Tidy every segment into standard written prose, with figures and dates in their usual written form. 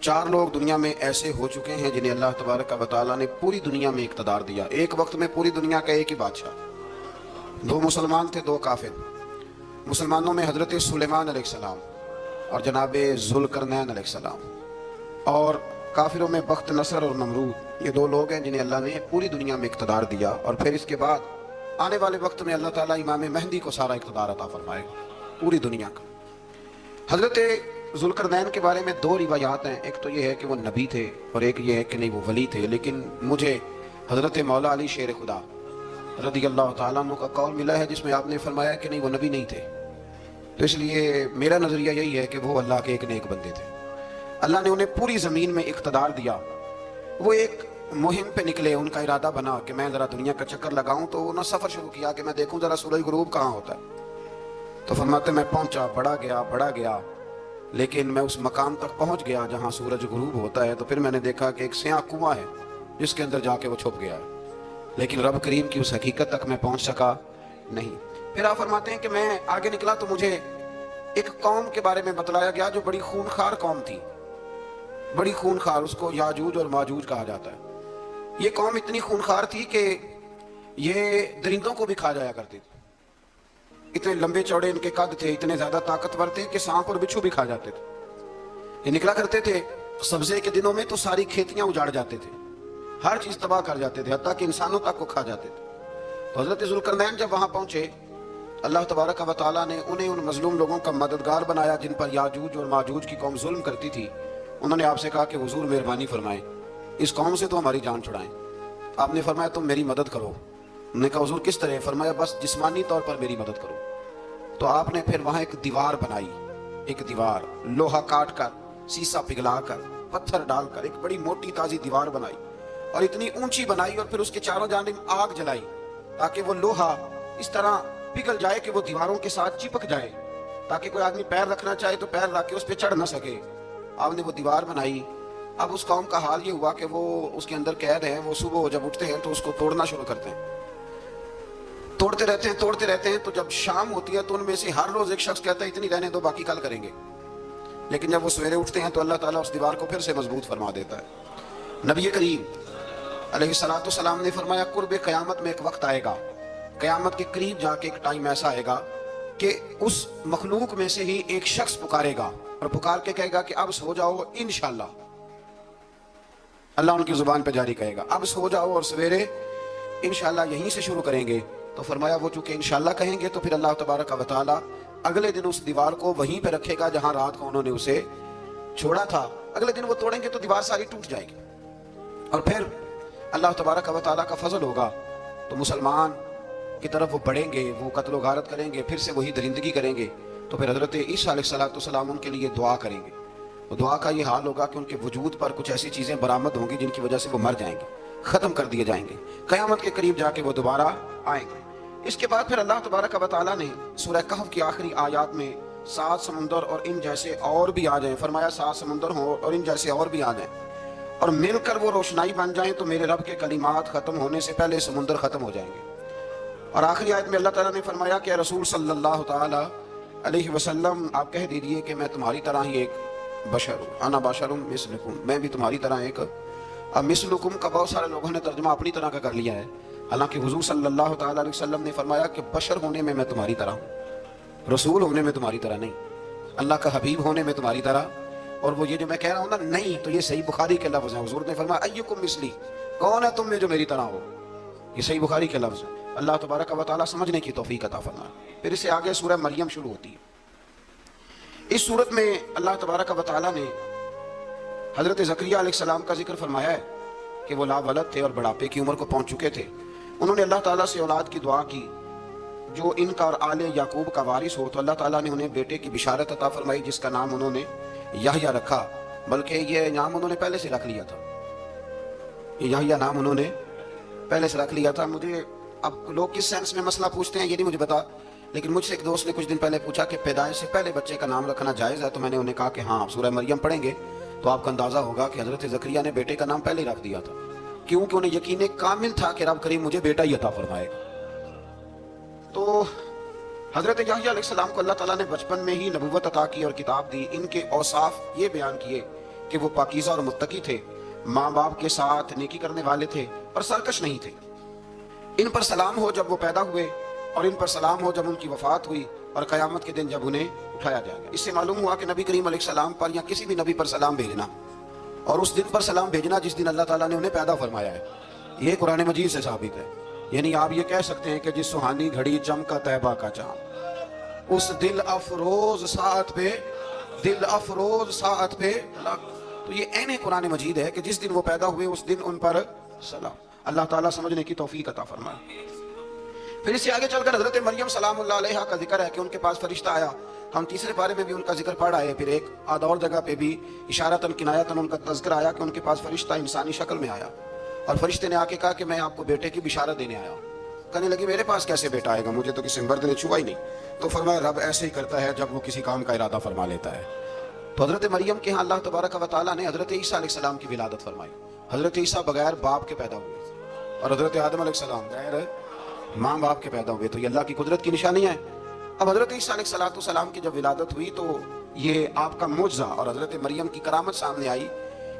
4 لوگ دنیا میں ایسے ہو چکے ہیں جنہیں اللہ تبارک و تعالیٰ نے پوری دنیا میں اقتدار دیا، ایک وقت میں پوری دنیا کا ایک ہی بادشاہ۔ 2 مسلمان تھے، 2 کافر۔ مسلمانوں میں حضرت سلیمان علیہ السلام اور جناب ذوالقرنین علیہ السلام، اور کافروں میں بخت نصر اور نمرود۔ یہ 2 لوگ ہیں جنہیں اللہ نے پوری دنیا میں اقتدار دیا، اور پھر اس کے بعد آنے والے وقت میں اللہ تعالیٰ امام مہدی کو سارا اقتدار عطا فرمائے گا پوری دنیا کا۔ حضرت ذوالقرنین کے بارے میں 2 روایات ہیں، ایک تو یہ ہے کہ وہ نبی تھے اور ایک یہ ہے کہ نہیں وہ ولی تھے، لیکن مجھے حضرت مولا علی شیر خدا رضی اللہ تعالیٰ عنہ کا قول ملا ہے جس میں آپ نے فرمایا کہ نہیں وہ نبی نہیں تھے، تو اس لیے میرا نظریہ یہی ہے کہ وہ اللہ کے ایک نیک بندے تھے۔ اللہ نے انہیں پوری زمین میں اقتدار دیا۔ وہ ایک مہم پہ نکلے، ان کا ارادہ بنا کہ میں ذرا دنیا کا چکر لگاؤں، تو انہوں نے سفر شروع کیا کہ میں دیکھوں ذرا سورج غروب کہاں ہوتا ہے۔ تو فرماتے میں پہنچا، بڑا گیا، لیکن میں اس مقام تک پہنچ گیا جہاں سورج غروب ہوتا ہے، تو پھر میں نے دیکھا کہ ایک سیاہ کنواں ہے جس کے اندر جا کے وہ چھپ گیا ہے، لیکن رب کریم کی اس حقیقت تک میں پہنچ سکا نہیں۔ پھر آپ فرماتے ہیں کہ میں آگے نکلا تو مجھے ایک قوم کے بارے میں بتلایا گیا جو بڑی خونخوار قوم تھی، بڑی خونخوار، اس کو یاجوج اور ماجوج کہا جاتا ہے۔ یہ قوم اتنی خونخوار تھی کہ یہ درندوں کو بھی کھا جایا کرتی تھی، اتنے لمبے چوڑے ان کے قد تھے، اتنے زیادہ طاقتور تھے کہ سانپ اور بچھو بھی کھا جاتے تھے۔ یہ نکلا کرتے تھے سبزے کے دنوں میں تو ساری کھیتیاں اجاڑ جاتے تھے، ہر چیز تباہ کر جاتے تھے، حتیٰ کہ انسانوں تک کو کھا جاتے تھے۔ تو حضرت ذوالقرنین جب وہاں پہنچے، اللہ تبارک و تعالیٰ نے انہیں ان مظلوم لوگوں کا مددگار بنایا جن پر یاجوج اور ماجوج کی قوم ظلم کرتی تھی۔ انہوں نے آپ سے کہا کہ حضور مہربانی فرمائیں، اس قوم سے تو ہماری جان چھڑائیں۔ آپ نے فرمایا تم میری مدد کرو۔ انہوں نے کہا حضور کس طرح؟ فرمایا بس جسمانی طور پر میری مدد کرو۔ تو آپ نے پھر وہاں ایک دیوار بنائی، ایک دیوار لوہا کاٹ کر، سیسا پگھلا کر، پتھر ڈال کر ایک بڑی موٹی تازی دیوار بنائی، اور اتنی اونچی بنائی، اور پھر اس کے چاروں جانب آگ جلائی تاکہ وہ لوہا اس طرح پگھل جائے کہ وہ دیواروں کے ساتھ چپک جائے، تاکہ کوئی آدمی پیر رکھنا چاہے تو پیر رکھ کے اس پہ چڑھ نہ سکے۔ آپ نے وہ دیوار بنائی۔ اب اس قوم کا حال یہ ہوا کہ وہ اس کے اندر قید ہیں، وہ صبح جب اٹھتے ہیں تو اس کو توڑنا شروع کرتے ہیں، توڑتے رہتے ہیں، تو جب شام ہوتی ہے تو ان میں سے ہر روز ایک شخص کہتا ہے اتنی رہنے دو باقی کل کریں گے، لیکن جب وہ سویرے اٹھتے ہیں تو اللہ تعالیٰ اس دیوار کو پھر سے مضبوط فرما دیتا ہے۔ نبی کریم علیہ السلام نے فرمایا قرب قیامت میں ایک وقت آئے گا، قیامت کے قریب جا کے ایک ٹائم ایسا آئے گا کہ اس مخلوق میں سے ہی ایک شخص پکارے گا اور پکار کے کہے گا کہ اب سو جاؤ انشاءاللہ۔ اللہ ان کی زبان پہ جاری کہے گا اب سو جاؤ اور سویرے انشاءاللہ یہیں سے شروع کریں گے۔ تو فرمایا وہ چونکہ انشاءاللہ کہیں گے تو پھر اللہ تبارک و تعالیٰ اگلے دن اس دیوار کو وہیں پہ رکھے گا جہاں رات کو انہوں نے اسے چھوڑا تھا۔ اگلے دن وہ توڑیں گے تو دیوار ساری ٹوٹ جائے گی، اور پھر اللہ تبارک و تعالیٰ کا فضل ہوگا تو مسلمان کی طرف وہ بڑھیں گے، وہ قتل و غارت کریں گے، پھر سے وہی درندگی کریں گے، تو پھر حضرت عیسیٰ علیہ السلام ان کے لیے دعا کریں گے۔ تو دعا کا یہ حال ہوگا کہ ان کے وجود پر کچھ ایسی چیزیں برآمد ہوں گی جن کی وجہ سے وہ مر جائیں گے، ختم کر دیے جائیں گے، قیامت کے قریب جا کے وہ دوبارہ آئیں گے۔ اس کے بعد پھر اللہ تبارک و تعالیٰ نے سورہ کہف کی آخری آیات میں 7 سمندر اور ان جیسے اور بھی آ جائیں، فرمایا 7 سمندر ہوں اور ان جیسے اور بھی آ جائیں اور مل کر وہ روشنائی بن جائیں تو میرے رب کے کلمات ختم ہونے سے پہلے سمندر ختم ہو جائیں گے۔ اور آخری آیت میں اللہ تعالیٰ نے فرمایا کہ رسول صلی اللہ تعالیٰ علیہ وسلم آپ کہہ دیجئے کہ میں تمہاری طرح ہی ایک بشر ہوں، انا بشر مثلکم، میں بھی تمہاری طرح ایک۔ اب مثلکم کا بہت سارے لوگوں نے ترجمہ اپنی طرح کا کر لیا ہے، حالانکہ حضور صلی اللہ تعالیٰ علیہ وسلم نے فرمایا کہ بشر ہونے میں تمہاری طرح ہوں، رسول ہونے میں تمہاری طرح نہیں، اللہ کا حبیب ہونے میں تمہاری طرح۔ اور وہ یہ جو میں کہہ رہا ہوں نا نہیں، تو یہ صحیح بخاری کے لفظ ہیں۔ حضور نے فرمایا ایکم مثلی، کون ہے تم میں جو میری طرح ہو، یہ صحیح بخاری کے لفظ ہیں۔ اللہ تبارک و تعالیٰ سمجھنے کی توفیق عطا فرمائے۔ پھر اس سے آگے سورہ مریم شروع ہوتی ہے۔ اس صورت میں اللہ تبارک و تعالیٰ نے حضرت زکریا علیہ السلام کا ذکر فرمایا ہے کہ وہ لا ولد تھے اور بڑھاپے کی عمر کو پہنچ چکے تھے۔ انہوں نے اللہ تعالیٰ سے اولاد کی دعا کی جو ان کا اور آل یعقوب کا وارث ہو، تو اللہ تعالیٰ نے انہیں بیٹے کی بشارت عطا فرمائی جس کا نام انہوں نے یحییٰ رکھا، بلکہ یہ نام انہوں نے پہلے سے رکھ لیا تھا، یہ یحییٰ نام انہوں نے پہلے سے رکھ لیا تھا۔ مجھے اب لوگ کس سینس میں مسئلہ پوچھتے ہیں یہ نہیں مجھے پتا، لیکن مجھ سے ایک دوست نے کچھ دن پہلے پوچھا کہ پیدائش سے پہلے بچے کا نام رکھنا جائز ہے، تو میں نے انہیں کہا کہ ہاں آپ سورہ مریم پڑھیں گے تو آپ کا اندازہ ہوگا کہ حضرت زکریا نے بیٹے کا نام پہلے ہی رکھ دیا تھا، کیونکہ انہیں یقین کامل تھا کہ رب کریم مجھے بیٹا ہی عطا فرمائے گا۔ تو حضرت یحییٰ علیہ السلام کو اللہ تعالیٰ نے بچپن میں ہی نبوت عطا کی اور کتاب دی۔ ان کے اوصاف یہ بیان کیے کہ وہ पाकीज़ा और मुत्तकी थे, माँ बाप के साथ नेकी करने वाले थे पर सरकश नहीं थे। इन पर सलाम हो जब वो पैदा हुए और इन पर सलाम हो जब उनकी वफात हुई और क़यामत के दिन जब उन्हें उठाया जाएगा। इससे मालूम हुआ कि नबी करीम अलैहिस्सलाम पर या किसी भी नबी पर सलाम भेजना और उस दिन पर सलाम भेजना जिस दिन अल्लाह ताला ने उन्हें पैदा फरमाया है, ये कुरान मजीद से साबित है। यानी आप ये कह सकते हैं कि जिस सुहानी घड़ी चमका तैबा का चाँद, उस दिल अफरोज साथ पे, दिल अफरोज साथ पे, तो ये ऐन कुरान मजीद है कि जिस दिन वो पैदा हुए उस दिन उन पर सलाम। अल्लाह ताला समझने की तौफीक अता फरमाए। फिर इससे आगे चलकर हजरत मरियम सलामुल्लाह अलैहा का जिक्र है कि उनके पास फरिश्ता आया। हम तीसरे पारे में भी उनका जिक्र पढ़ आए। फिर एक आधा और जगह पे भी इशारतन किनायतन उनका तज़किरा आया कि उनके पास फरिश्ता इंसानी शक्ल में आया और फरिश्ते ने आके कहा कि मैं आपको बेटे की बिशारत देने आया। कहने लगी मेरे पास कैसे बेटा आएगा, मुझे तो किसी मर्द ने छुआ ही नहीं। तो फरमाया रब ऐसे ही करता है जब वो किसी काम का इरादा फरमा लेता है। तो हजरत मरियम के यहाँ अल्लाह तबारक व तआला ने हजरत ईसा अलैहिस्सलाम की विलादत फरमाई। हजरत ईसा बगैर बाप के पैदा हुए और हजरत आदम अलैहिस्सलाम बगैर माँ बाप के पैदा हुए। तो ये अल्लाह की कुदरत की निशानी है। अब हजरत ईसा अलैहिस्सलाम की जब विलादत हुई तो ये आपका मुअज्जा और हजरत मरियम की करामत सामने आई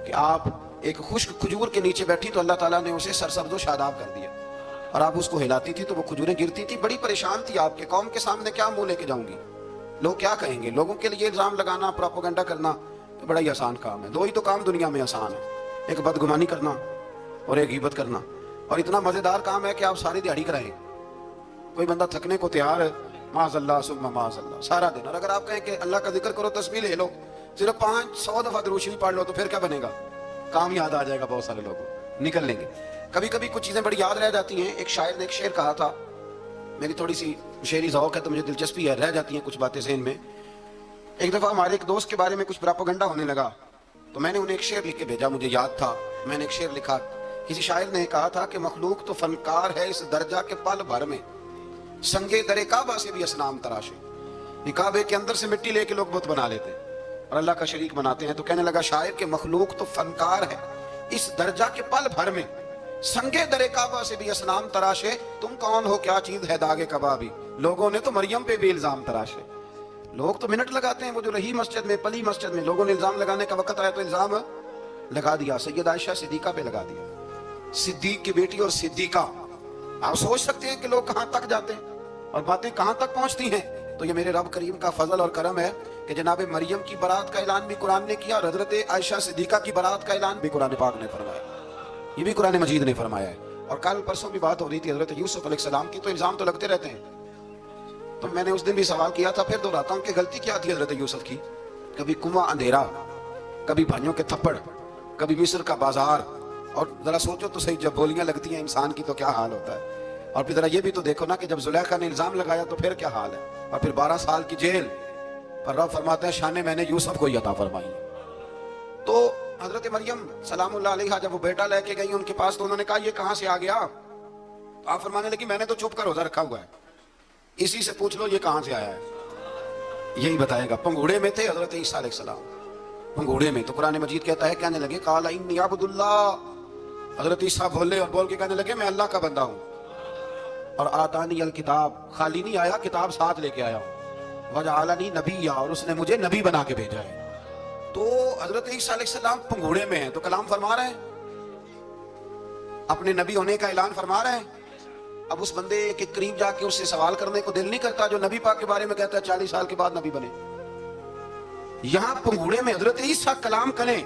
कि आप एक खुश्क खजूर के नीचे बैठी तो अल्लाह ताला ने उसे सरसब्ज़ शादाब कर दिया और आप उसको हिलाती थी तो वो खजूरें गिरती थी। बड़ी परेशान थी आपके कौम के सामने क्या मुंह लेके जाऊंगी, लोग क्या कहेंगे। लोगों के लिए इल्ज़ाम लगाना, प्रोपेगेंडा करना तो बड़ा ही आसान काम है। दो ही तो काम दुनिया में आसान है, एक बदगुमानी करना और एक गीबत करना। और इतना मज़ेदार काम है कि आप सारी दिहाड़ी कराएं। कोई बंदा थकने को तैयार है, माज़अल्लाह सुम्मा माज़अल्लाह सारा दिन, और अगर आप कहें कि अल्लाह का जिक्र करो, तस्बीह ले लो, सिर्फ 500 दफ़ा दुरूद पढ़ लो तो फिर क्या बनेगा, काम याद आ जाएगा। बहुत सारे लोग निकल लेंगे। कभी कभी कुछ चीज़ें बड़ी याद रह जाती हैं। एक शायर ने एक शेर कहा था, मेरी थोड़ी सी शेरी ज़ौक़ है तो मुझे दिलचस्पी है, रह जाती हैं कुछ बातें ज़हन में। एक दफ़ा हमारे एक दोस्त के बारे में कुछ प्रोपेगेंडा होने लगा तो मैंने उन्हें एक शेर लिख के भेजा, मुझे याद था। मैंने एक शेर लिखा, किसी शायर ने कहा था कि मखलूक तो फनकार है इस दर्जा के पल भर में, संगे दरे काबा से भी असनाम तराशे। काबे के अंदर से मिट्टी लेके लोग बुत बना लेते हैं और अल्लाह का शरीक बनाते हैं। तो कहने लगा शायर के मखलूक तो फनकार है इस दर्जा के पल भर में, संगे दरे काबा से भी असनाम तराशे। तुम कौन हो, क्या चीज है दागे कबाबी। लोगों ने तो मरियम पे भी इल्जाम तराशे। लोग तो मिनट लगाते हैं, वो जो रही मस्जिद में, पली मस्जिद में, लोगों ने इल्जाम लगाने का वक्त आया तो इल्जाम लगा दिया, सैयद आयशा सिद्दीका पे लगा दिया। सिद्दीक की बेटी और सिद्दीका, आप सोच सकते हैं कि लोग कहां तक जाते हैं और बातें कहां तक पहुंचती हैं। तो ये मेरे रब करीम का फजल और करम है कि जनाब मरियम की बारात का ऐलान भी कुरान ने किया और हजरत आयशा सिद्दीका की बारात का ऐलान भी कुरान पाक ने फरमाया, ये भी कुरान मजीद ने फरमाया है। और कल परसों भी बात हो रही थी हजरत यूसुफ अलैहिस्सलाम की, तो इल्जाम तो लगते रहते हैं। तो मैंने उस दिन भी सवाल किया था, फिर दोहराता हूं कि गलती क्या थी हजरत यूसुफ की। कभी कुआं अंधेरा, कभी भाइयों के थप्पड़, कभी मिस्र का बाजार। और जरा सोचो तो सही, जब बोलियां लगती हैं इंसान की तो क्या हाल होता है। और फिर जरा ये भी तो देखो ना कि जब जुलेखा ने इल्जाम लगाया तो फिर क्या हाल है, और फिर 12 साल की जेल। पर रब फरमाते हैं शाने मैंने यूसुफ को ही अता फरमाई। तो हजरत मरियम सलामुल्लाह अलैहा जब वो बेटा लेके गई उनके पास तो उन्होंने कहा ये कहां से आ गया। तो आप फरमाने लगी मैंने तो चुप कर रोजा रखा हुआ है, इसी से पूछ लो ये कहां से आया है, यही बताएगा। पंगूड़े में थे हजरत ईसा अलैहिस्सलाम, पंगूड़े में। तो कुरान मजीद कहता है, कहने लगे काला इन्नी अब्दुल्लाह। हजरत ईसा बोले और बोल के कहने लगे मैं अल्लाह का बंदा हूं। और आतानी अल किताब, खाली नहीं आया, किताब साथ लेके आया हूं। वजअलनी नबिय्या, और उसने मुझे नबी बना के भेजा है। तो हजरत ईसा अलैहिस्सलाम पंगूड़े में है तो कलाम फरमा रहे हैं, अपने नबी होने का ऐलान फरमा रहे हैं। अब उस बंदे के करीब जाके उससे सवाल करने को दिल नहीं करता जो नबी पाक के बारे में कहता है 40 साल के बाद नबी बने। यहां पंगूड़े में हजरत ईसा कलाम करें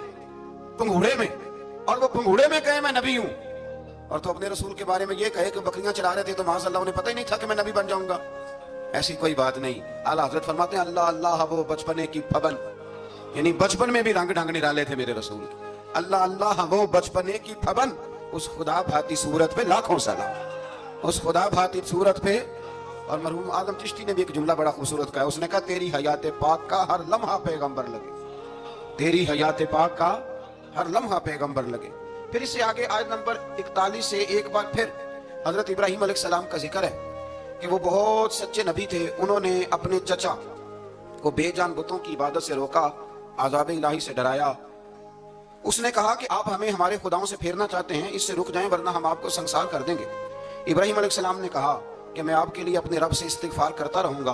पंगूड़े में, और वो पंगूड़े में कहे मैं नबी हूं। और तो अपने रसूल के बारे में ये कहे कि बकरियां चला रहे थे तो माशाअल्लाह उन्हें पता ही नहीं था कि मैं नबी बन जाऊंगा। ऐसी कोई बात नहीं। आला हजरत फरमाते हैं अल्लाह अल्लाह वो बचपने की फबन, यानी बचपन में भी रंग ढंग निराले थे मेरे रसूल। अल्लाह अल्लाह वो बचपने की फबन, उस खुदा भाती सूरत पे लाखों सलाम, उस खुदा भाती सूरत पे। और मरहूम आदम चिश्ती ने भी एक जुमला बड़ा खूबसूरत कहा, उसने कहा तेरी हयात पाक का हर लम्हा पैगंबर लगे, तेरी हयात पाक का हर लम्हा पैगंबर लगे। फिर इससे आगे आयत नंबर 41 से एक बार फिर हजरत इब्राहीम अलैहिस्सलाम का जिक्र है कि वो बहुत सच्चे नबी थे। उन्होंने अपने चचा को बेजान बुतों की इबादत से रोका, आज़ाब इलाही से डराया। उसने कहा कि आप हमें हमारे खुदाओं से फेरना चाहते हैं, इससे रुक जाएं वरना हम आपको संसार कर देंगे। इब्राहीम अलैहिस्सलाम ने कहा कि मैं आपके लिए अपने रब से इस्तिगफार करता रहूंगा,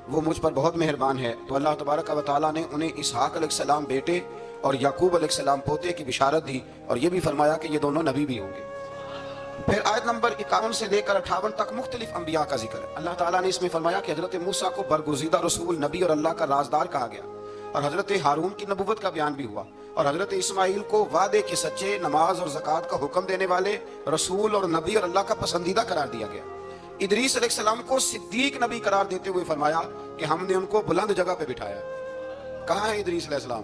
वो मुझ पर बहुत मेहरबान है। तो अल्लाह तबारक व तआला ने उन्हें इसहाक अलैहिस्सलाम बेटे اور याकूब अलैहिस्सलाम पोते की बिशारत दी और ये भी फरमाया कि ये दोनों नबी भी होंगे। फिर आयत नंबर 51 से लेकर 58 तक मुख्तलिफ अंबिया का जिक्र है। अल्लाह ताला ने इसमें फरमाया कि हजरत मूसा को बरगुज़ीदा रसूल, नबी और अल्लाह का राजदार कहा गया, और हजरत हारून की नबूवत का बयान भी हुआ, और हजरत इस्माइल को वादे के सच्चे, नमाज और ज़कात का हुक्म देने वाले रसूल और नबी और अल्लाह का पसंदीदा करार दिया गया। इदरीस अलैहिस्सलाम को सिद्दीक नबी करार देते हुए फरमाया कि हमने उनको बुलंद जगह पे बिठाया। कहाँ है इदरीस अलैहिस्सलाम?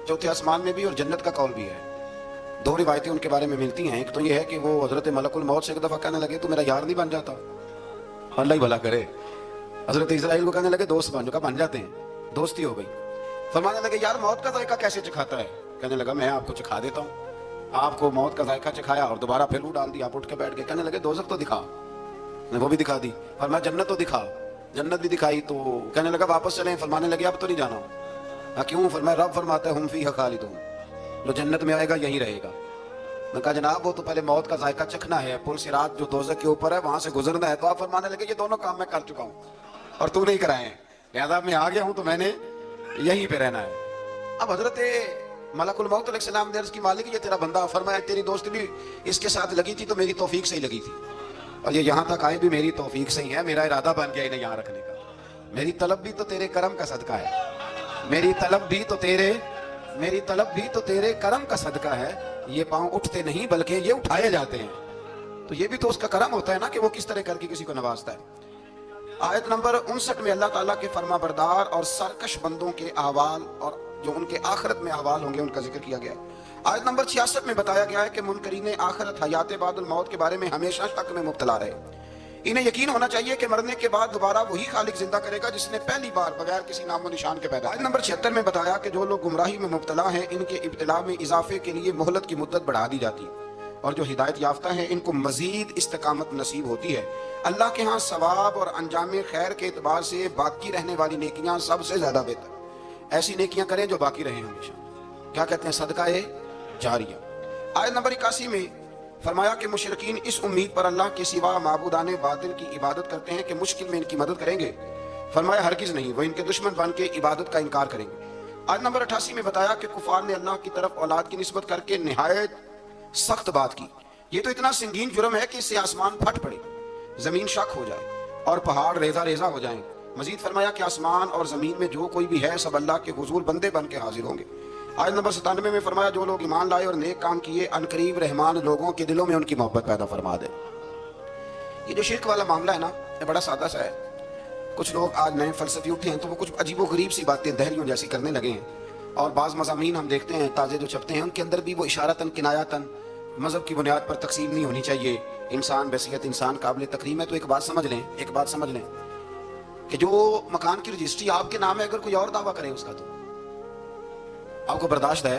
चौथे आसमान में भी, और जन्नत का कौल भी है। दो रिवायतें उनके बारे में मिलती हैं। एक तो ये है कि वो हजरत मलकुल मौत से एक दफा कहने लगे तो मेरा यार नहीं बन जाता, अल्लाह ही भला करे। हजरत इस्राइल को कहने लगे दोस्त बन, जो बन जाते हैं, दोस्ती हो गई। फरमाने लगे यार मौत का जायका कैसे चखाता है? कहने लगा मैं आपको चखा देता हूँ। आपको मौत का जायका चखाया और दोबारा फिर डाल दिया, आप उठ के बैठ गए। कहने लगे दोज़ख तो दिखा, वो भी दिखा दी। फरमाया जन्नत तो दिखा, जन्नत भी दिखाई। तो कहने लगा वापस चलें? फरमाने लगे अब तो नहीं जाना। क्यों? फरमाया रब फरमाता है हम फीहा खालिदून, जो जन्नत में आएगा यही रहेगा। मैं कहा जनाब वो तो पहले मौत का जायका चखना है, पुल सिरात जो दोज़ख के ऊपर है वहां से गुजरना है। तो आप फरमाने लगे ये दोनों काम मैं कर चुका हूँ और तू नहीं कराए हैं, लिहाजा मैं आ गया हूँ तो मैंने यहीं पे रहना है। अब हजरत मलकुल मौत अलैहिस्सलाम ने अर्ज़ की मालिक ये तेरा बंदा, फरमाया तेरी दोस्ती भी इसके साथ लगी थी तो मेरी तौफीक से ही लगी थी, और ये यहाँ तक आए भी मेरी तौफीक से ही है। मेरा इरादा बन गया इन्हें यहाँ रखने का। मेरी तलब भी तो तेरे करम का सदका है, मेरी तलब भी तो तेरे करम का सदका है। ये पांव उठते नहीं बल्कि ये उठाए जाते हैं, तो ये भी तो उसका करम होता है ना कि वो किस तरह करके किसी को नवाजता है। आयत नंबर 59 में अल्लाह ताला के फरमाबरदार और सरकश बंदों के अहवाल और जो उनके आखिरत में अहवाल होंगे उनका जिक्र किया गया है। आयत नंबर 66 में बताया गया है कि मुनकरीन आखिरत हयात बादुल मौत के बारे में हमेशा शक में मुब्तला रहे। इन्हें यकीन होना चाहिए कि मरने के बाद दोबारा वही खालिक जिंदा करेगा जिसने पहली बार बगैर किसी नामो निशान के पैदा। आयत नंबर 76 में बताया कि जो लोग गुमराही में मुब्तला हैं इनके इब्तिला में इजाफे के लिए मोहलत की मुद्दत बढ़ा दी जाती है, और जो हिदायत याफ्ता हैं इनको मजीद इस्तिकामत नसीब होती है। अल्लाह के यहाँ सवाब और अंजाम खैर के एतबार से बाकी रहने वाली नेकियां सबसे ज्यादा बेहतर। ऐसी नेकियां करें जो बाकी रहें हमेशा। क्या कहते हैं? सदका जारिया। आयत नंबर 81 में फरमाया कि मुशरिकीन इस उम्मीद पर अल्लाह के सिवा माबूदाने बातिल की इबादत करते हैं कि मुश्किल में इनकी मदद करेंगे। फरमाया हरगिज नहीं, वो इनके दुश्मन बन के इबादत का इनकार करेंगे। आयत नंबर 88 में बताया कि कुफार ने अल्लाह की तरफ औलाद की निस्बत करके निहायत सख्त बात की। ये तो इतना संगीन जुर्म है कि इससे आसमान फट पड़े, जमीन शक हो जाए और पहाड़ रेजा रेजा हो जाएं। मजीद फरमाया कि आसमान और जमीन में जो कोई भी है सब अल्लाह के हुजूर बंदे बन के हाजिर होंगे। आयत नंबर 97 में फरमाया जो लोग ईमान लाए और नेक काम किए अनकरीब रहमान लोगों के दिलों में उनकी मोहब्बत पैदा फरमा दे। ये जो शिर्क वाला मामला है ना, ये बड़ा सादा सा है। कुछ लोग आज नए फलसफी उठे हैं तो वो कुछ अजीबो गरीब सी बातें दहरियों जैसी करने लगे हैं, और बाज़ मज़ामीन हम देखते हैं ताज़े जो छपते हैं उनके अंदर भी वो इशारतन किनायातन मज़हब की बुनियाद पर तकसीम नहीं होनी चाहिए। इंसान बैसियत इंसान काबिल तकरीम है। तो एक बात समझ लें कि जो मकान की रजिस्ट्री आपके नाम है अगर कोई और दावा करे उसका तो आपको बर्दाश्त है?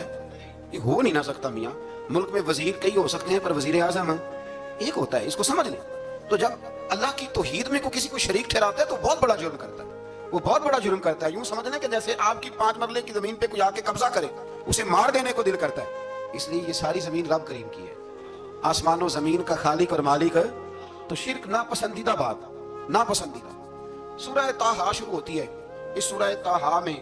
ये हो नहीं ना सकता मियाँ। मुल्क में वजीर कई हो सकते हैं पर वजीर आजम एक होता है, इसको समझ लें। तो जब अल्लाह की तौहीद में किसी को शरीक ठहराता है तो बहुत बड़ा जुर्म करता है, वो बहुत बड़ा जुर्म करता है। यूं समझ लें कि जैसे आपकी 5 मरले की जमीन पे कोई आके कब्जा करे उसे मार देने को दिल करता है। इसलिए ये सारी जमीन रब करीम की है, आसमान और जमीन का खालिक और मालिक है। तो शिर्क नापसंदीदा बात, नापसंदीदा। सूरह ताहा शुरू होती है। इस सूरह ताहा में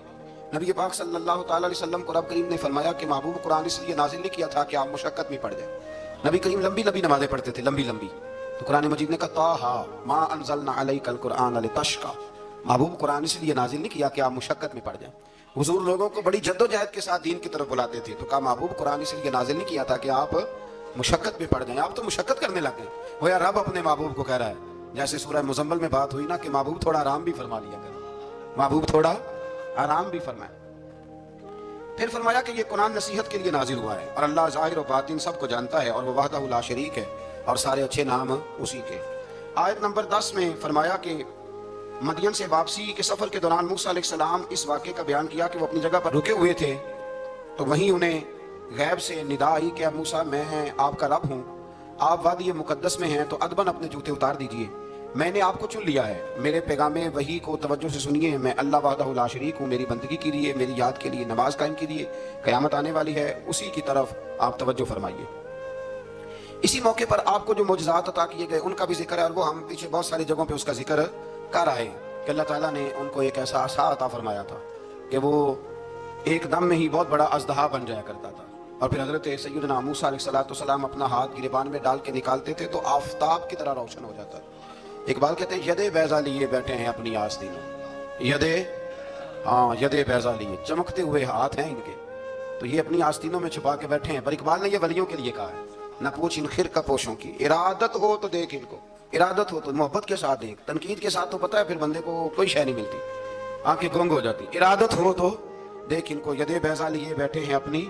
नबी पाक सल्लल्लाहु अलैहि वसल्लम को रब करीम ने फरमाया कि महबूब कुरान इसलिए नाजिल नहीं किया था कि आप मुशक्कत में पड़ जाए। नबी करीम लंबी लंबी नमाजें पढ़ते थे, लंबी लंबी। तो कुरान मजीद ने कहा ताहा मा अनज़लना अलैकल कुरान लितश्का, महबूब कुरान इसलिए नाजिल नहीं किया कि आप मुशक्कत में पड़ जाए। हुजूर लोगों को बड़ी जद्दोजहद के साथ दीन की तरफ बुलाते थे, तो कहा महबूब कुरान इसलिए नाजिल नहीं किया था कि आप मुशक्कत में पड़ जाए। आप तो मुशक्कत करने लग गए। वो यार रब अपने महबूब को कह रहा है, जैसे सूरह मुज़म्मिल में बात हुई ना कि महबूब थोड़ा आराम भी फरमा लिया करो, महबूब थोड़ा आराम भी फरमाए। फिर फरमाया कि ये कुरान नसीहत के लिए नाजिल हुआ है और अल्लाह ज़ाहिर और बातिन सबको जानता है और वो वहदहु ला शरीक है और सारे अच्छे नाम उसी के। आयत नंबर 10 में फरमाया कि मदियन से वापसी के सफ़र के दौरान मूसा अलैहिस्सलाम इस वाक़े का बयान किया कि वो अपनी जगह पर रुके हुए थे, तो वहीं उन्हें गैब से निदा आई कि मूसा मैं आपका रब हूँ, आप वादी मुकद्दस में हैं तो अदबन अपने जूते उतार दीजिए, मैंने आपको चुन लिया है। मेरे पैगामे वही को तवज्जो से सुनिए, मैं अल्लाह वहदहु ला शरीक हूँ, मेरी बंदगी के लिए, मेरी याद के लिए नमाज कायम कीजिए, क़यामत आने वाली है उसी की तरफ आप तवज्जो फरमाइए। इसी मौके पर आपको जो मोजज़ात अता किए गए उनका भी जिक्र है, और वो हम पीछे बहुत सारी जगहों पे उसका जिक्र कर आए कि अल्लाह ताला ने उनको एक ऐसा आसा अता फरमाया था कि वो एक दम में ही बहुत बड़ा अजदहा बन जाया करता था। और फिर हजरत सैयदना मूसा अलैहिस्सलाम अपना हाथ गिरेबान में डाल के निकालते थे तो आफताब की तरह रोशन हो जाता। इकबाल कहते हैं यदे बैजा लिए बैठे हैं अपनी आस्तीनों, यदे, हाँ यदे बैजा लिए, चमकते हुए हाथ हैं इनके, तो ये अपनी आस्तीनों में छुपा के बैठे हैं। पर इकबाल ने ये वलियों के लिए कहा है, न पूछ इन खिर कपोशों की, इरादत हो तो देख इनको, इरादत हो तो मोहब्बत के साथ देख, तनकीद के साथ तो पता है फिर बंदे को कोई शय नहीं मिलती, आंखें गुंग हो जाती। इरादत हो तो देख इनको, यदे बैजा लिए बैठे हैं अपनी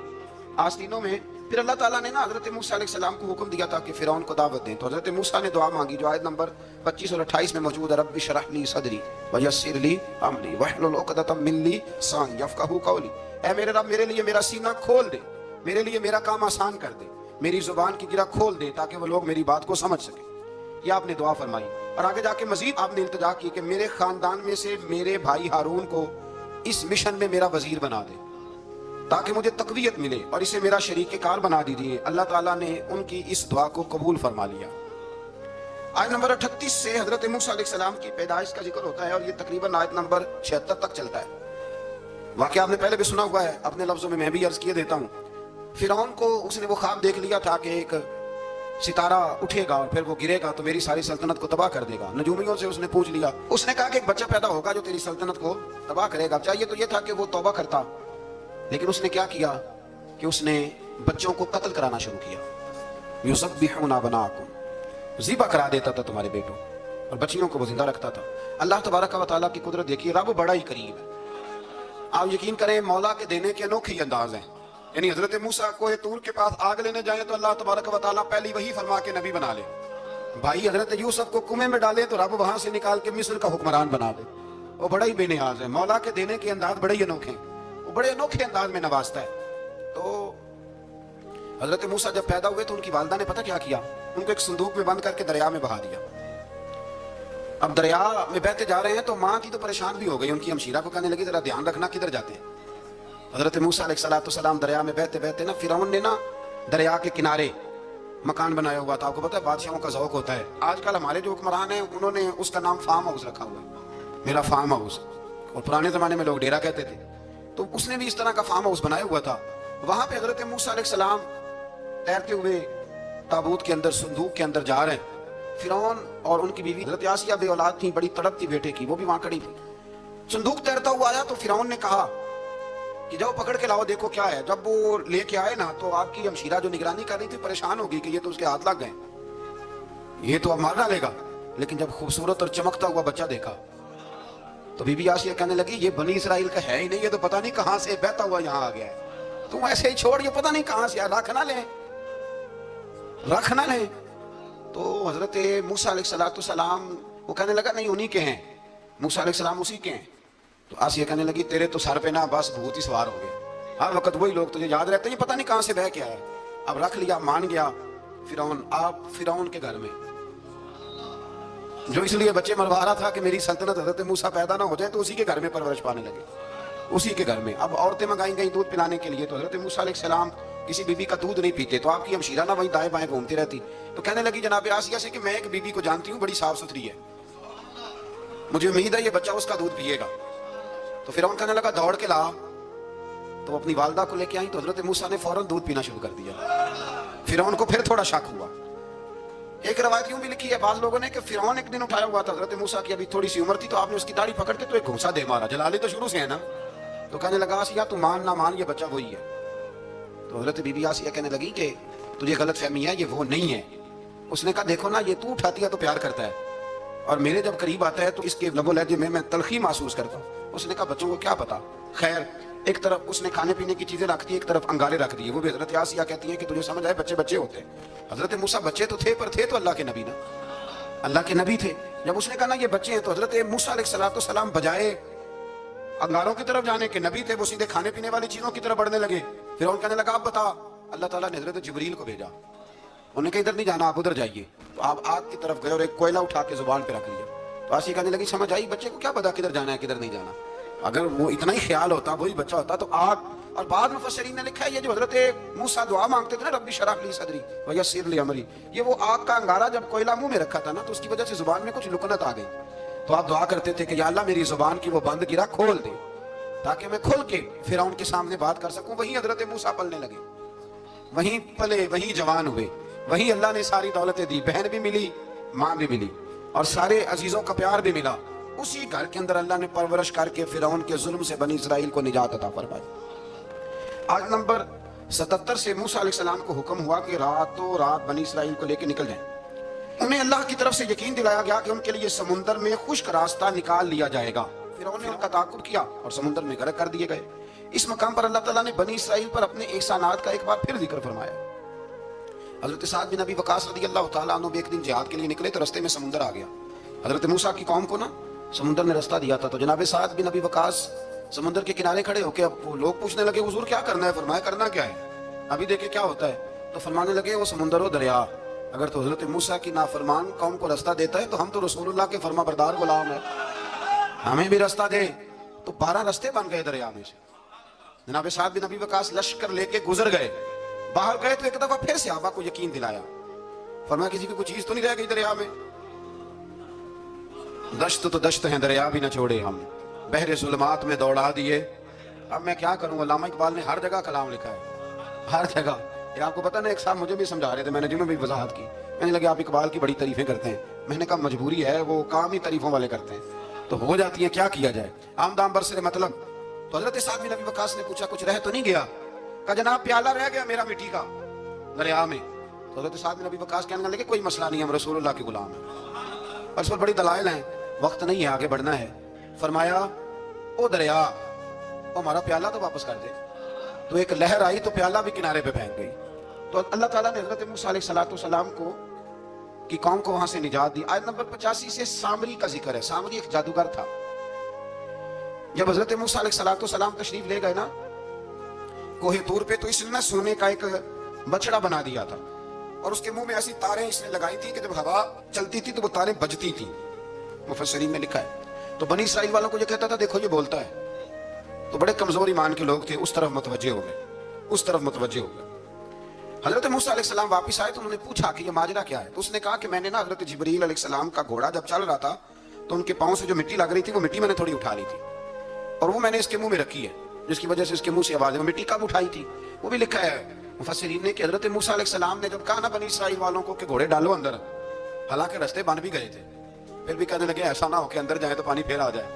आस्तीनों में। फिर अल्लाह ताला ने ना हजरत मूसा अलैहिस्सलाम को हुक्म दिया था कि फिरौन को दावत दें, तो हजरत मूसा ने दुआ मांगी जो आयत नंबर 25 और 28 में मौजूद है, रब्बि शरह ली सदरी वयस्सिर ली अमरी वहलुल उक़दतम मिन लिसानी यफ़क़हू क़ौली, ऐ मेरे रब मेरे लिए मेरा सीना खोल दे, मेरे लिए मेरा काम आसान कर दे, मेरी जुबान की गिरा खोल दे ताकि वो लोग मेरी बात को समझ सके। ये आपने दुआ फरमाई। और आगे जाके मजीद आपने इल्तिजा की कि मेरे खानदान में से मेरे भाई हारून को इस मिशन में मेरा वजीर बना दे ताकि मुझे तकवीयत मिले और इसे मेरा शरीक कार बना दीजिए। अल्लाह ताला ने उनकी इस दुआ को कबूल फरमा लिया। आयत नंबर 38 से हजरत मूसा अलैहिस्सलाम की पैदाइश का जिक्र होता है और ये तकरीबन आयत नंबर 76 तक चलता है। वाकया आपने पहले भी सुना हुआ है, अपने लफ्जों में मैं भी अर्ज किए देता हूँ। फिरौन को उसने वो ख्वाब देख लिया था कि एक सितारा उठेगा और फिर वो गिरेगा तो मेरी सारी सल्तनत को तबाह कर देगा। नजूमियों से उसने पूछ लिया, उसने कहा कि एक बच्चा पैदा होगा जो तेरी सल्तनत को तबाह करेगा। चाहिए तो ये था कि वो तौबा करता, लेकिन उसने क्या किया कि उसने बच्चों को कत्ल कराना शुरू किया। युज़ब्बिहूना अबनाअकुम, ज़िबा करा देता था तुम्हारे बेटों और बच्चियों को वो जिंदा रखता था। अल्लाह तबारक व तआला की कुदरत देखिए, रब बड़ा ही करीब है। आप यकीन करें मौला के देने के अनोखे अंदाज हैं। यानी हजरत मूसा को तूर के पास आग लेने जाए तो अल्लाह तबारक व तआला पहली वही फरमा के नबी बना ले। भाई हजरत यूसुफ को कुएं में डाले तो रब वहां से निकाल के मिस्र का हुक्मरान बना दे। वो बड़ा ही बेनियाज है। मौला के देने के अंदाज बड़े ही अनोखे हैं, वो बड़े अनोखे अंदाज में नवाजता है। तो हजरत मूसा जब पैदा हुए तो उनकी वालदा ने पता क्या किया, उनको एक संदूक में बंद करके दरिया में बहा दिया। अब दरिया में बहते जा रहे हैं तो माँ की तो परेशान भी हो गई। उनकी हमशीरा को कहने लगी जरा ध्यान रखना किधर जाते हैं। हजरत मूसा अलैहिस्सलाम दरिया में बहते बहते ना फिरौन ने ना दरिया के किनारे मकान बनाया हुआ था। आपको पता है बादशाहों का ज़ौक होता है। आजकल हमारे जो हुक्मरान हैं उन्होंने उसका नाम फार्म हाउस रखा हुआ है, मेरा फार्म हाउस। और पुराने जमाने में लोग डेरा कहते थे, तो उसने भी इस तरह का फार्म हाउस बनाया हुआ था। वहां पे हजरत मूसा अलैहिस्सलाम तैरते हुए ताबूत के अंदर संदूक के अंदर जा रहे हैं। फिरौन और उनकी बीवी हजरत आसिया बे औलाद थी, बड़ी तड़प थी बेटे की, वो भी वहां खड़ी थी। संदूक तैरता हुआ आया तो फिरौन ने कहा कि जाओ पकड़ के लाओ देखो क्या है। जब वो लेके आए ना तो आपकी हमशीरा जो निगरानी कर रही थी परेशान होगी कि ये तो उसके हाथ लग गए, ये तो अब मार डालेगा। लेकिन जब खूबसूरत और चमकता हुआ बच्चा देखा तो बीबी आसिया कहने लगी ये बनी इसराइल का है ही नहीं, ये तो पता नहीं कहां से बहता हुआ यहाँ आ गया है। तुम ऐसे ही छोड़, ये पता नहीं कहां से रख ना ले, रख ना ले। तो हजरत मूसा अलैहिस्सलाम वो कहने लगा नहीं उन्हीं के हैं, मूसा अलैहिस्सलाम उसी के हैं। तो आसिया कहने लगी तेरे तो सर पे ना बस भूत ही सवार हो गए, हर वक्त वही लोग तुझे याद रहते हैं, पता नहीं कहां से बह के आया। अब रख लिया, मान गया फिरौन। आप फिरौन के घर में जो इसलिए बच्चे मरवा रहा था कि मेरी सल्तनत हजरत मूसा पैदा ना हो जाए, तो उसी के घर में परवरिश पाने लगे, उसी के घर में। अब औरतें मंगाई गई दूध पिलाने के लिए, तो हजरत मूसा अलैहिस्सलाम किसी बीबी का दूध नहीं पीते, तो आपकी हमशीरा ना वहीं दाएं बाएं घूमती रहती। तो कहने लगी जनाब आसिया से कि मैं एक बीबी को जानती हूँ, बड़ी साफ सुथरी है, मुझे उम्मीद है ये बच्चा उसका दूध पिएगा। तो फिरौन कहने लगा दौड़ के ला। तो अपनी वालदा को लेके आई तो हजरत मूसा ने फौरन दूध पीना शुरू कर दिया। फिरौन को फिर थोड़ा शक हुआ। एक रवायत यूं भी लिखी है बाज लोगों ने कि फिरौन एक दिन उठाया हुआ था हजरत मूसा की, अभी थोड़ी सी उम्र थी, तो आपने उसकी दाढ़ी पकड़ के तो एक घूंसा दे मारा। जलाली तो शुरू से है ना। तो कहने लगा आसिया तू मान ना मान ये बच्चा वही है। तो हजरत बीबी आसिया कहने लगी कि तुझे गलत फहमी है, ये वो नहीं है। उसने कहा देखो ना, ये तू उठाती है तो प्यार करता है और मेरे जब करीब आता है तो इसके लबो लहजे में मैं तलखी महसूस करता हूँ। उसने कहा बच्चों को क्या पता। खैर एक तरफ उसने खाने पीने की चीजें रख दी, एक तरफ अंगारे रख दिए। वो भी हजरत आसिया कहती है कि तुझे समझ आए बच्चे बच्चे होते हैं। हजरत मूसा बच्चे तो थे, पर थे तो अल्लाह के नबी ना, अल्लाह के नबी थे। जब उसने कहा ना ये बच्चे हैं, तो हजरत मूसा अलैहिस्सलाम बजाए अंगारों की तरफ जाने के नबी थे, वो सीधे खाने पीने वाली चीजों की तरफ बढ़ने लगे। फिर उन कहने लगा आप बता। अल्लाह ताला ने हजरत जिब्रील को भेजा, उन्हें कहा इधर नहीं जाना, आप उधर जाइए। तो आप आग की तरफ गए और एक कोयला उठा के जुबान पे रख लिया। तो आसिया कहने लगी समझ आई, बच्चे को क्या पता किधर जाना है किधर नहीं जाना। अगर वो इतना ही ख्याल होता, वही बच्चा होता तो आग। और बाद मुफस्सिरीन ने लिखा है ये जो हजरत मूसा दुआ मांगते थे ना रब्बी शरह ली सदरी वयस्सिर ली अमरी, ये वो आग का अंगारा जब कोयला मुंह में रखा था ना तो उसकी वजह से जुबान में कुछ लुकनत आ गई। तो आप दुआ करते थे कि या अल्लाह मेरी जुबान की वो बंद गिरा खोल दे। تاکہ میں کھل کے فرعون کے سامنے بات کر سکوں. وہیں حضرت موسیٰ پلنے لگے, وہیں پلے, وہیں جوان ہوئے, وہیں اللہ نے ساری دولتیں دی, بہن بھی ملی, ماں بھی ملی, اور سارے عزیزوں کا پیار بھی ملا. اسی گھر کے اندر اللہ نے پرورش کر کے فرعون کے ظلم سے بنی اسرائیل کو نجات عطا فرمائی. آج نمبر 77 سے موسیٰ علیہ السلام کو حکم ہوا کہ راتوں رات بنی اسرائیل کو لے کے نکل جائیں. انہیں اللہ کی طرف سے یقین دلایا گیا کہ ان کے لیے سمندر میں خشک راستہ نکال لیا جائے گا. فرعون نے ان کا تعاقب کیا اور سمندر میں غرق کر دیے گئے. اس مقام پر اللہ تعالیٰ نے بنی اسرائیل پر اپنے احسانات کا ایک بار پھر ذکر فرمایا. حضرت سعد بن ابی وقاص رضی اللہ تعالیٰ عنہ بھی ایک دن جہاد کے لیے نکلے تو رستے میں سمندر آ گیا. حضرت موسیٰ کی قوم کو نا سمندر نے رستہ دیا تھا, تو جناب سعد بن ابی وقاص سمندر کے کنارے کھڑے ہو کے اب وہ لوگ پوچھنے لگے حضور کیا کرنا ہے؟ فرمایا کرنا کیا ہے, ابھی دیکھیں کیا ہوتا ہے. تو فرمانے لگے وہ سمندر و دریا اگر تو حضرت موسیٰ کی نافرمان قوم کو رستہ دیتا ہے تو ہم تو رسول اللہ کے فرما بردار غلام ہیں, ہمیں بھی رستہ دے. تو 12 رستے بن گئے دریا میں سے. جناب سعد بن ابی وقاص لشکر لے کے گزر گئے, باہر گئے تو ایک دفعہ پھر صحابہ کو یقین دلایا. فرمایا کسی کی کوئی چیز تو نہیں رہ گئی دریا میں؟ دشت تو دشت ہیں, دریا بھی نہ چھوڑے ہم, بحر ظلمات میں دوڑا دیے. اب میں کیا کروں, علامہ اقبال نے ہر جگہ کلام لکھا ہے, ہر جگہ. یہ آپ کو پتہ نا, ایک صاحب مجھے بھی سمجھا رہے تھے, میں نے جنہوں بھی وضاحت کی, میں نے لگے آپ اقبال کی بڑی تعریفیں کرتے ہیں. میں نے کہا مجبوری ہے, وہ کام ہی تعریفوں والے کرتے ہیں تو ہو جاتی ہیں, کیا کیا جائے, عام دام برسر مطلب. تو حضرت سعد بن ابی وقاص نے پوچھا کچھ رہ تو نہیں گیا؟ کہا جناب پیالہ رہ گیا میرا مٹی کا دریا میں. تو حضرت سعد بن ابی وقاص کہنے لگے کوئی مسئلہ نہیں, ہم رسول اللہ کے غلام ہیں. اور اس پر بڑی دلائل ہیں, وقت نہیں ہے, آگے بڑھنا ہے. فرمایا او دریا, او ہمارا پیالہ تو واپس کر دے. تو ایک لہر آئی تو پیالہ بھی کنارے پہ پھینک گئی. تو اللہ تعالیٰ نے حضرت موسیٰ علیہ السلام کو کی قوم کو وہاں سے نجات دی. آیت نمبر 85 سے سامری کا ذکر ہے. سامری ایک جادوگر تھا. جب حضرت موسیٰ علیہ السلام تشریف لے گئے نا کوہ طور پہ, تو اس نے سونے کا ایک بچڑا بنا دیا تھا, اور اس کے منہ میں ایسی تاریں اس نے لگائی تھی کہ جب ہوا چلتی تھی تو وہ تاریں بجتی تھی. مفسرین نے لکھا ہے. تو بنی اسرائیل والوں کو یہ کہتا تھا دیکھو یہ بولتا ہے. تو بڑے کمزور ایمان کے لوگ تھے, اس طرف متوجہ ہو گئے, اس طرف متوجہ ہو گئے. حضرت موسیٰ علیہ السلام واپس آئے تو انہوں نے پوچھا کہ یہ ماجرا کیا ہے. تو اس نے کہا کہ میں نے نا حضرت جبریل علیہ السلام کا گھوڑا جب چل رہا تھا تو ان کے پاؤں سے جو مٹی لگ رہی تھی وہ مٹی میں نے تھوڑی اٹھا لی تھی, اور وہ میں نے اس کے منہ میں رکھی ہے, جس کی وجہ سے اس کے منہ سے آواز ہے. مٹی کب اٹھائی تھی وہ بھی لکھا ہے مفسرین نے کہ حضرت موسیٰ علیہ السلام نے جب کہا نا بنی اسرائیل والوں کو کہ گھوڑے ڈالو اندر, حالانکہ رستے بن بھی گئے تھے, پھر بھی کہنے لگے ایسا نہ ہو کہ اندر جائے تو پانی پھر آ جائے.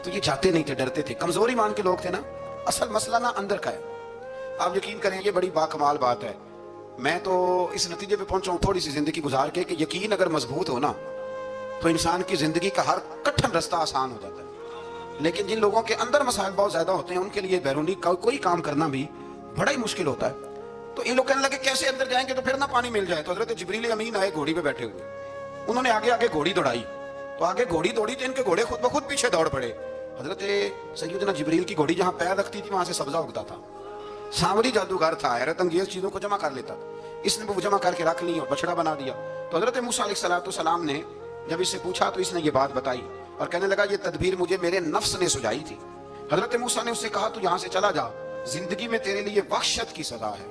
تو یہ چاہتے نہیں تھے, ڈرتے تھے, کمزور ایمان کے لوگ تھے نا. اصل مسئلہ نا اندر کا ہے. آپ یقین کریں یہ بڑی باکمال بات ہے. میں تو اس نتیجے پہ پہنچا ہوں تھوڑی سی زندگی گزار کے کہ یقین اگر مضبوط ہو نا تو انسان کی زندگی کا ہر کٹھن رستہ آسان ہو جاتا ہے. لیکن جن لوگوں کے اندر مسائل بہت زیادہ ہوتے ہیں ان کے لیے بیرونی کوئی کام کرنا بھی بڑا ہی مشکل ہوتا ہے. تو یہ لوگ کہنے لگے کیسے اندر جائیں گے تو پھر نہ پانی مل جائے. تو حضرت جبریل امین آئے گھوڑی پہ بیٹھے ہوئے, انہوں نے آگے آگے گھوڑی دوڑائی. تو آگے گھوڑی دوڑی تو ان کے گھوڑے خود بخود پیچھے دوڑ پڑے. حضرت سیدنا جبریل کی گھوڑی جہاں پیر رکھتی تھی وہاں سے سبزہ اگتا تھا. سامری جادوگر تھا, حیرت انگیز چیزوں کو جمع کر لیتا تھا. اس نے وہ جمع کر کے رکھ لی اور بچڑا بنا دیا. تو حضرت موسیٰ علیہ السلام نے جب اس سے پوچھا تو اس نے یہ بات بتائی اور کہنے لگا یہ تدبیر مجھے میرے نفس نے سجائی تھی. حضرت موسیٰ نے اس سے کہا تو یہاں سے چلا جا, زندگی میں تیرے لیے وحشت کی سزا ہے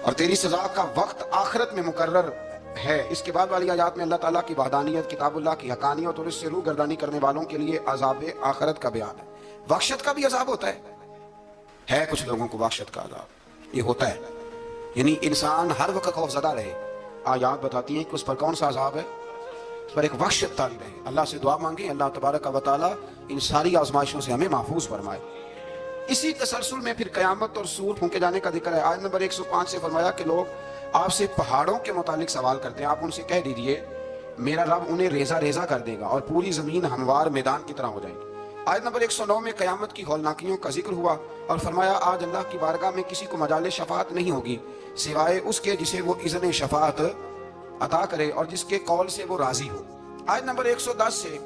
اور تیری سزا کا وقت آخرت میں مقرر ہے. اس کے بعد والی آیات میں اللہ تعالیٰ کی وحدانیت, کتاب اللہ کی حقانیت اور اس سے روح گردانی کرنے والوں کے لیے عذاب آخرت کا بیان ہے. وحشت کا بھی عذاب ہوتا ہے کچھ لوگوں کو وحشت کا عذاب یہ ہوتا ہے, یعنی انسان ہر وقت خوفزدہ رہے. آیات بتاتی ہیں کہ اس پر کون سا عذاب ہے, اس پر ایک وحشت طاری رہے. اللہ سے دعا مانگیں اللہ تبارک و تعالیٰ ان ساری آزمائشوں سے ہمیں محفوظ فرمائے. اسی تسلسل میں پھر قیامت اور سور پھونکے جانے کا ذکر ہے. آیت نمبر 105 سے فرمایا کہ لوگ آپ سے پہاڑوں کے متعلق سوال کرتے ہیں, آپ ان سے کہہ دیجئے میرا رب انہیں ریزہ ریزہ کر دے گا اور پوری زمین ہموار میدان کی طرح ہو جائے گی. آیت نمبر 109 میں قیامت کی ہولناکیوں کا ذکر ہوا اور فرمایا آج اللہ کی بارگاہ میں کسی کو مجال شفاعت نہیں ہوگی سوائے اس کے جسے وہ اذن شفاعت عطا کرے اور جس کے قول سے وہ راضی ہو. آیت نمبر 110 سے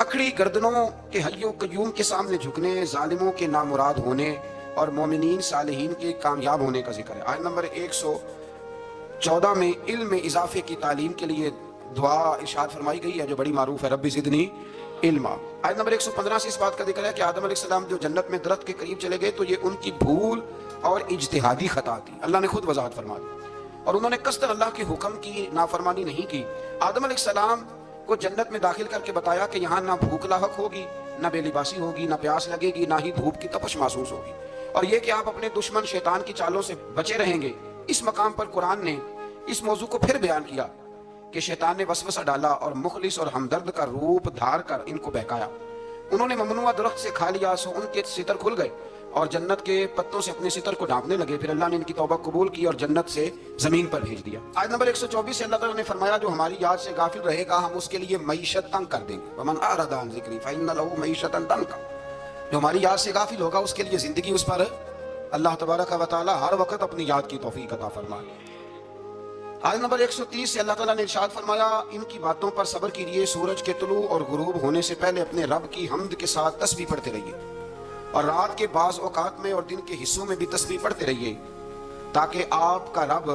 اکڑی گردنوں کے حی و قیوم کے سامنے جھکنے, ظالموں کے نامراد ہونے اور مومنین صالحین کے کامیاب ہونے کا ذکر ہے. آیت نمبر 114 میں علم میں اضافے کی تعلیم کے لیے دعا ارشاد فرمائی گئی ہے جو بڑی معروف ہے, ربی زدنی علما. آیت نمبر 115 سے اس بات کا ذکر ہے کہ آدم علیہ السلام جو جنت میں درخت کے قریب چلے گئے تو یہ ان کی بھول اور اجتہادی خطا تھی. اللہ نے خود وضاحت فرما دی اور انہوں نے قصدن اللہ کے حکم کی نافرمانی نہیں کی. آدم علیہ السلام کو جنت میں داخل کر کے بتایا کہ یہاں نہ بھوک لاحق ہوگی، نہ بے لباسی ہوگی، نہ پیاس لگے گی، نہ ہی دھوپ کی تپش محسوس ہوگی، اور یہ کہ آپ اپنے دشمن شیطان کی چالوں سے بچے رہیں گے۔ اس مقام پر قرآن نے اس موضوع کو پھر بیان کیا کہ شیطان نے وسوسہ ڈالا اور مخلص اور ہمدرد کا روپ دھار کر ان کو بہکایا۔ انہوں نے ممنوعہ درخت سے کھا لیا، سو ان کے ستر کھل گئے اور جنت کے پتوں سے اپنے ستر کو ڈھانپنے لگے۔ پھر اللہ نے ان کی توبہ قبول کی اور جنت سے زمین پر بھیج دیا۔ آیت نمبر 124 سے اللہ تعالیٰ نے فرمایا جو ہماری یاد سے غافل رہے گا ہم اس کے لیے معیشت تنگ کر دیں گے۔ وَمَنْ أَعْرَضَ عَنْ ذِكْرِي فَإِنَّ لَهُ مَعِيشَةً ضَنْكًا، جو ہماری یاد سے غافل ہوگا اس کے لیے زندگی اس پر اللہ تبارک و تعالیٰ ہر وقت اپنی یاد کی توفیق عطا فرمائے۔ آیت نمبر 130 سے اللہ تعالیٰ نے ارشاد فرمایا ان کی باتوں پر صبر کیجیے، سورج کے طلوع اور غروب ہونے سے پہلے اپنے رب کی حمد کے ساتھ تسبیح پڑھتے رہیے، اور رات کے بعض اوقات میں اور دن کے حصوں میں بھی تسبیح پڑھتے رہیے، تاکہ آپ کا رب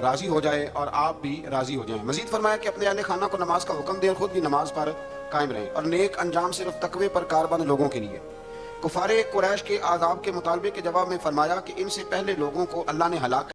راضی ہو جائے اور آپ بھی راضی ہو جائیں۔ مزید فرمایا کہ اپنے اہل خانہ کو نماز کا حکم دیں اور خود بھی نماز پر قائم رہیں، اور نیک انجام صرف تقوی پر کاربند لوگوں کے لیے۔ کفار قریش کے عذاب کے مطالبے کے جواب میں فرمایا کہ ان سے پہلے لوگوں کو اللہ نے ہلاک